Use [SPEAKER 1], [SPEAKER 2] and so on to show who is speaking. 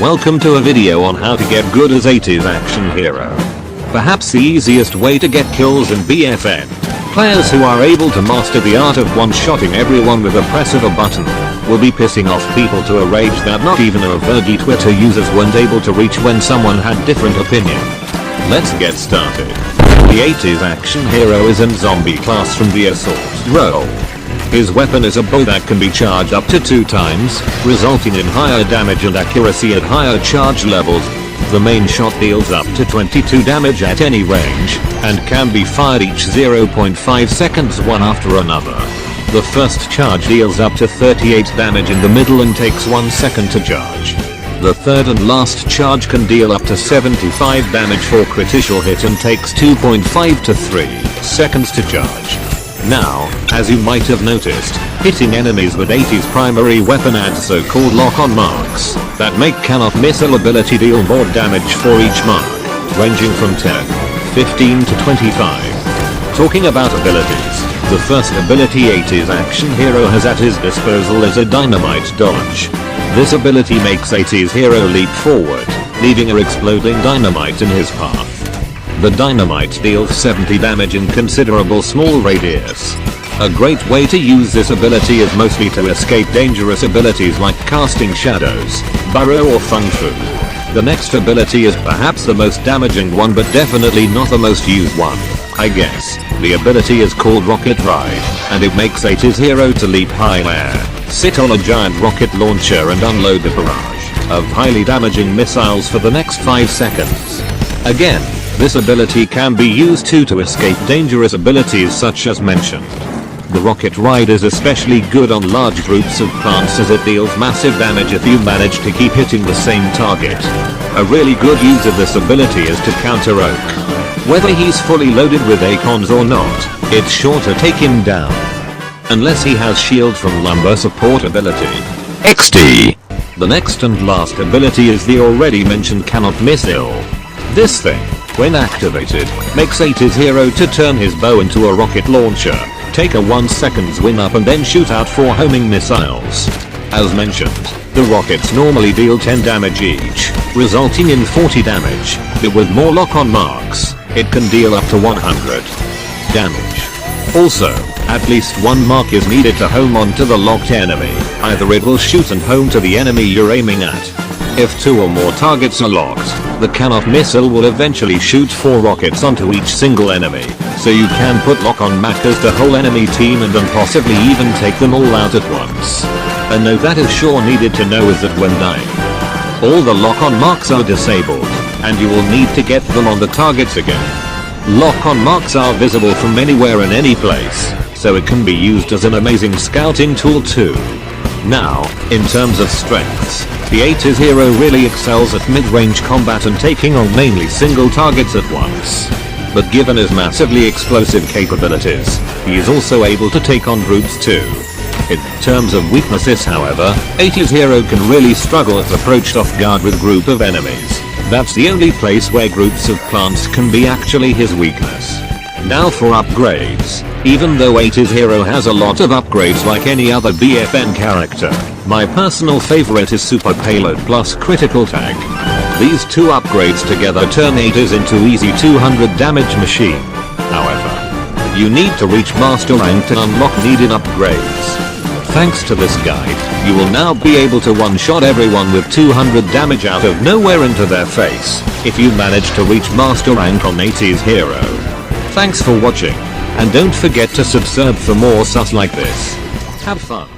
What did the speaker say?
[SPEAKER 1] Welcome to a video on how to get good as 80s action hero. Perhaps the easiest way to get kills in BFN. Players who are able to master the art of one-shotting everyone with a press of a button will be pissing off people to a rage that not even a virgy Twitter users weren't able to reach when someone had different opinion. Let's get started. The 80s action hero is in zombie class from the assault role. His weapon is a bow that can be charged up to 2 times, resulting in higher damage and accuracy at higher charge levels. The main shot deals up to 22 damage at any range, and can be fired each 0.5 seconds one after another. The first charge deals up to 38 damage in the middle and takes 1 second to charge. The third and last charge can deal up to 75 damage for critical hit and takes 2.5 to 3 seconds to charge. Now, as you might have noticed, hitting enemies with 80's primary weapon adds so-called lock-on marks that make cannot missile ability deal more damage for each mark, ranging from 10, 15 to 25. Talking about abilities, the first ability 80's action hero has at his disposal is a Dynamite Dodge. This ability makes 80's hero leap forward, leaving a exploding dynamite in his path. The dynamite deals 70 damage in considerable small radius. A great way to use this ability is mostly to escape dangerous abilities like casting shadows, burrow or fung fu. The next ability is perhaps the most damaging one but definitely not the most used one, I guess. The ability is called Rocket Ride, and it makes 80's hero to leap high air, sit on a giant rocket launcher and unload a barrage of highly damaging missiles for the next 5 seconds. Again, this ability can be used too to escape dangerous abilities such as mentioned. The Rocket Ride is especially good on large groups of plants as it deals massive damage if you manage to keep hitting the same target. A really good use of this ability is to counter Oak. Whether he's fully loaded with Acons or not, it's sure to take him down. Unless he has shield from lumber support ability. XD. The next and last ability is the already mentioned cannot missile. This thing, when activated, makes 80's hero to turn his bow into a rocket launcher, take a 1 second swing up and then shoot out 4 homing missiles. As mentioned, the rockets normally deal 10 damage each, resulting in 40 damage, but with more lock-on marks, it can deal up to 100 damage. Also, at least 1 mark is needed to home onto the locked enemy, either it will shoot and home to the enemy you're aiming at. If 2 or more targets are locked, the cannot missile will eventually shoot 4 rockets onto each single enemy, so you can put lock-on macros to whole enemy team and then possibly even take them all out at once. A note that is sure needed to know is that when dying, all the lock-on marks are disabled, and you will need to get them on the targets again. Lock-on marks are visible from anywhere in any place, so it can be used as an amazing scouting tool too. Now, in terms of strengths, the 80's hero really excels at mid-range combat and taking on mainly single targets at once. But given his massively explosive capabilities, he is also able to take on groups too. In terms of weaknesses however, 80's hero can really struggle if approached off guard with group of enemies. That's the only place where groups of plants can be actually his weakness. Now for upgrades. Even though 80's hero has a lot of upgrades like any other BFN character, my personal favorite is Super Payload plus Critical Tag. These 2 upgrades together turn 80's into easy 200 damage machine. However, you need to reach master rank to unlock needed upgrades. Thanks to this guide, you will now be able to one-shot everyone with 200 damage out of nowhere into their face, if you manage to reach master rank on 80's hero. Thanks for watching, and don't forget to subscribe for more sus like this. Have fun.